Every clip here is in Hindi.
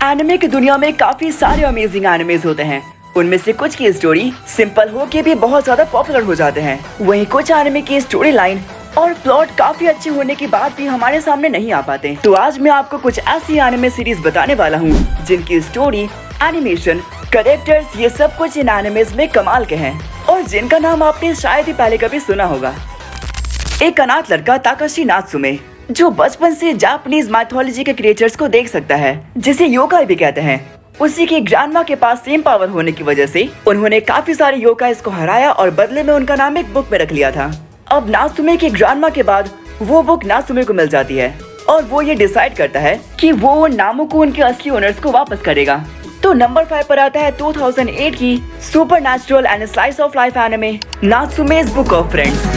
एनिमे की दुनिया में काफी सारे अमेजिंग एनिमेज होते हैं। उनमें से कुछ की स्टोरी सिंपल हो के भी बहुत ज्यादा पॉपुलर हो जाते हैं। वहीं कुछ एनिमे की स्टोरी लाइन और प्लॉट काफी अच्छे होने के बाद भी हमारे सामने नहीं आ पाते। तो आज मैं आपको कुछ ऐसी एनिमे सीरीज बताने वाला हूँ जिनकी स्टोरी, एनिमेशन, कैरेक्टर्स ये सब कुछ इन एनिमेज में कमाल के हैं और जिनका नाम आपने शायद ही पहले कभी सुना होगा। एक अनाथ लड़का ताकाशी नात्सुमे जो बचपन से जापानीज माइथोलॉजी के क्रिएचर्स को देख सकता है, जिसे योकाई भी कहते हैं। उसी की ग्रैंडमा के पास सेम पावर होने की वजह से उन्होंने काफी सारे योकाइज को हराया और बदले में उनका नाम एक बुक में रख लिया था। अब नात्सुमे की ग्रैंडमा के बाद वो बुक नात्सुमे को मिल जाती है और वो ये डिसाइड करता है कि वो उन नामों को उनके असली ओनर्स को वापस करेगा। तो नंबर 5 पर आता है 2008 की supernatural and slice of life anime Natsume's book of friends.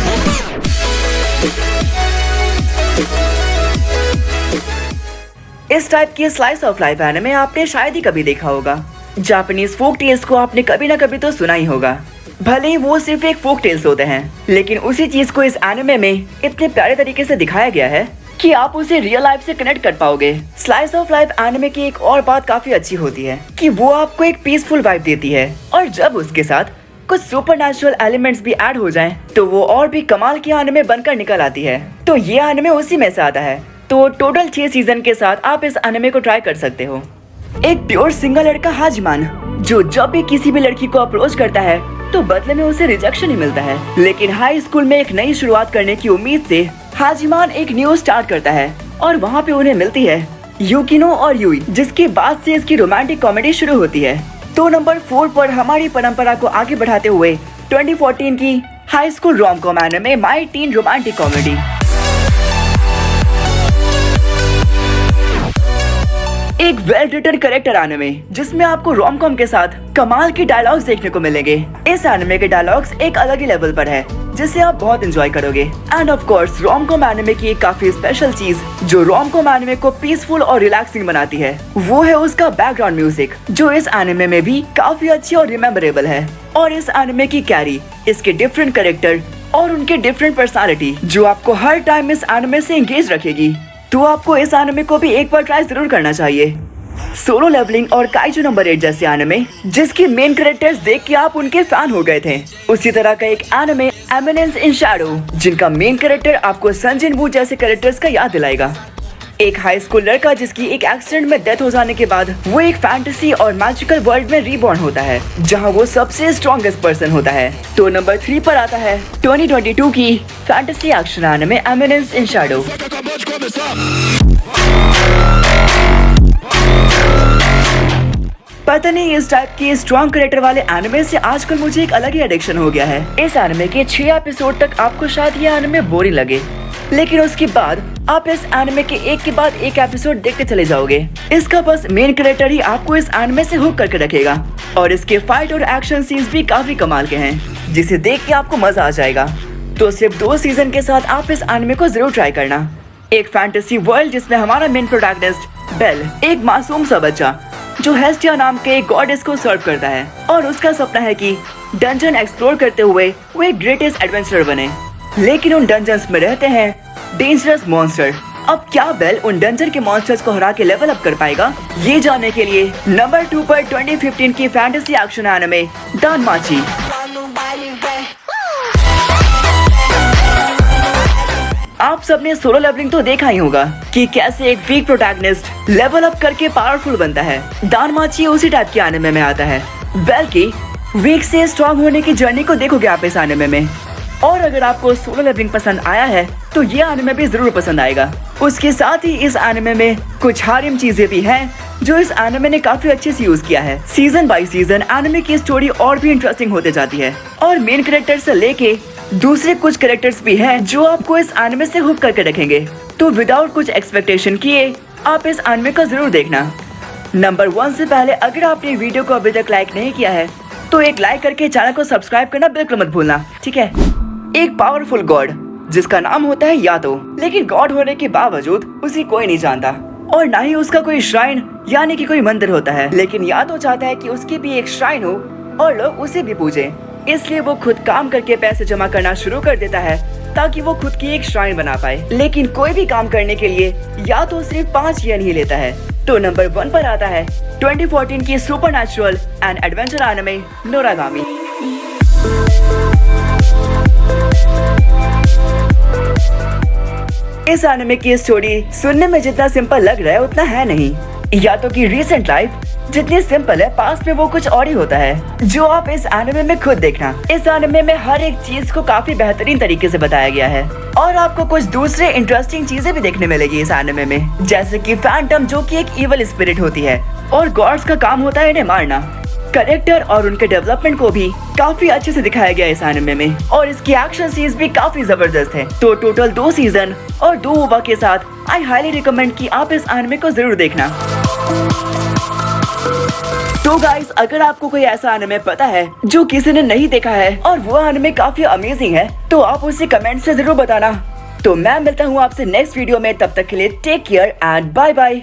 इस टाइप की स्लाइस ऑफ लाइफ एनिमे आपने शायद ही कभी देखा होगा। जापानीज फोक टेल्स को आपने कभी ना कभी तो सुना ही होगा। भले ही वो सिर्फ एक फोक टेल्स होते हैं, लेकिन उसी चीज को इस एनिमे में इतने प्यारे तरीके से दिखाया गया है कि आप उसे रियल लाइफ से कनेक्ट कर पाओगे। स्लाइस ऑफ लाइफ एनिमे की एक और बात काफी अच्छी होती है कि वो आपको एक पीसफुल वाइब देती है और जब उसके साथ कुछ सुपरनैचुरल एलिमेंट्स भी ऐड हो जाएं, तो वो और भी कमाल की एनिमे बनकर निकल आती है। तो ये एनिमे उसी में से आता है। तो टोटल 6 सीजन के साथ आप इस एनिमे को ट्राई कर सकते हो। एक प्योर सिंगल लड़का हाजिमान जो जब भी किसी भी लड़की को अप्रोच करता है तो बदले में उसे रिजेक्शन ही मिलता है, लेकिन हाई स्कूल में एक नई शुरुआत करने की उम्मीद से हाजिमान एक न्यू स्टार्ट करता है और वहाँ पे उन्हें मिलती है युकिनो और युई, जिसके बाद से इसकी रोमांटिक कॉमेडी शुरू होती है। तो नंबर 4 पर हमारी परंपरा को आगे बढ़ाते हुए 2014 की high school rom com anime my tin romantic comedy. एक वेल रिटन कैरेक्टर एनिमे जिसमें आपको रोम कॉम के साथ कमाल की डायलॉग्स देखने को मिलेंगे। इस एनिमे के डायलॉग्स एक अलग ही लेवल पर है जिसे आप बहुत एंजॉय करोगे। End of course rom com anime की एक काफी स्पेशल चीज जो रोम कॉम एनिमे को पीसफुल और रिलैक्सिंग बनाती है, वो है उसका बैकग्राउंड म्यूजिक, जो इस एनिमे में भी काफी अच्छी और रिमेम्बरेबल है। और इस एनिमे की कैरी, इसके डिफरेंट कैरेक्टर और उनके डिफरेंट पर्सनालिटी जो आपको हर टाइम इस एनिमे से एंगेज रखेगी। तो आपको इस एनिमे को भी एक बार ट्राई जरूर करना चाहिए। सोलो लेवलिंग और काइजू नंबर 8 जैसे एनिमे जिसके मेन कैरेक्टर्स देख के आप उनके फैन हो गए थे, उसी तरह का एक एनिमे एमिनेंस इन शैडो जिनका मेन कैरेक्टर आपको सन जिन वू जैसे कैरेक्टर्स का याद दिलाएगा। एक हाई स्कूल लड़का जिसकी एक एक्सीडेंट में डेथ हो जाने के बाद वो एक फैंटेसी और मैजिकल वर्ल्ड में रीबॉर्न होता है जहां वो सबसे स्ट्रॉन्गेस्ट पर्सन होता है। तो नंबर 3 पर आता है 2022 की fantasy action anime eminence in Shadow. पता नहीं इस टाइप की स्ट्रॉन्ग कैरेक्टर वाले एनिमे से आजकल मुझे एक अलग ही एडिक्शन हो गया है। इस एनिमे के 6 एपिसोड तक आपको शायद ये एनिमे बोरिंग लगे, लेकिन उसके बाद आप इस एनिमे के एक के बाद एक एपिसोड देखते चले जाओगे। इसका बस मेन कैरेक्टर ही आपको इस एनिमे से हुक करके रखेगा और इसके फाइट और एक्शन सीन्स भी काफी कमाल के हैं जिसे देख के आपको मजा आ जाएगा। तो सिर्फ 2 सीजन के साथ आप इस एनिमे को जरूर ट्राई करना। एक फैंटेसी वर्ल्ड जिसमें हमारा मेन प्रोटैगनिस्ट बेल एक मासूम सा बच्चा जो हेस्टिया नाम के एक गॉडेस को सर्व करता है और उसका सपना है कि डंजन एक्सप्लोर करते हुए वो एक ग्रेटेस्ट एडवेंचरर बने, लेकिन उन डंजन्स में रहते हैं डेंजरस मॉन्स्टर। अब क्या बेल उन डंजन के मॉन्स्टर्स को हरा के लेवल अप कर पाएगा? ये जानने के लिए नंबर 2 पर 2015 की फैंटेसी एक्शन एनिमे दानमाची। आप सबने सोलो लेवलिंग तो देखा ही होगा कि कैसे एक वीक प्रोटैगनिस्ट लेवल अप करके पावरफुल बनता है। दानमाची उसी टाइप के एनिमे में आता है। बेल की वीक से स्ट्रॉन्ग होने की जर्नी को देखोगे आप इस एनिमे में। और अगर आपको सोलो लेवलिंग पसंद आया है तो ये एनिमे भी जरूर पसंद आएगा। उसके साथ ही इस एनिमे में कुछ हारिम चीजें भी हैं जो इस एनिमे ने काफी अच्छे से यूज किया है। सीजन बाय सीजन एनिमे की स्टोरी और भी इंटरेस्टिंग होते जाती है और मेन कैरेक्टर से लेके दूसरे कुछ कैरेक्टर्स भी हैं जो आपको इस एनिमे से हुक करके रखेंगे। तो विदाउट कुछ एक्सपेक्टेशन किए आप इस एनिमे को जरूर देखना। नंबर 1 से पहले अगर आपने वीडियो को अभी तक लाइक नहीं किया है तो एक लाइक करके चैनल को सब्सक्राइब करना बिल्कुल मत भूलना, ठीक है। एक पावरफुल गॉड जिसका नाम होता है यातो, लेकिन गॉड होने के बावजूद उसे कोई नहीं जानता और ना ही उसका कोई श्राइन यानी कि कोई मंदिर होता है, लेकिन यातो चाहता है कि उसकी भी एक श्राइन हो और लोग उसे भी पूजें। इसलिए वो खुद काम करके पैसे जमा करना शुरू कर देता है ताकि वो खुद की एक श्राइन बना पाए। लेकिन कोई भी काम करने के लिए या तो सिर्फ 5 येन ही लेता है तो नंबर 1 पर आता है 2014 की सुपरनैचुरल एंड एडवेंचर एनिमे नोरागामी। इस एनिमे की स्टोरी सुनने में जितना सिंपल लग रहा है उतना है नहीं। या तो कि रिसेंट लाइफ जितनी सिंपल है, पास्ट में वो कुछ और ही होता है, जो आप इस एनिमे में खुद देखना। इस एनिमे में हर एक चीज को काफी बेहतरीन तरीके से बताया गया है और आपको कुछ दूसरे इंटरेस्टिंग चीजें भी देखने मिलेगी इस एनिमे में, जैसे कि फैंटम जो कि एक इवल स्पिरिट होती है और गॉड्स का काम होता है इन्हें मारना। कैरेक्टर और उनके डेवलपमेंट को भी काफी अच्छे से दिखाया गया इस एनिमे में और इसकी एक्शन सीन्स भी काफी जबरदस्त है। तो टोटल 2 सीजन और 2 ओवा के साथ आई हाईली रिकमेंड कि आप इस एनिमे को जरूर देखना। तो गाइस, अगर आपको कोई ऐसा एनिमे पता है जो किसी ने नहीं देखा है और वो एनिमे काफी अमेजिंग है, तो आप उसे कमेंट से जरूर बताना। तो मैं मिलता हूँ आपसे नेक्स्ट वीडियो में, तब तक के लिए take care and bye bye.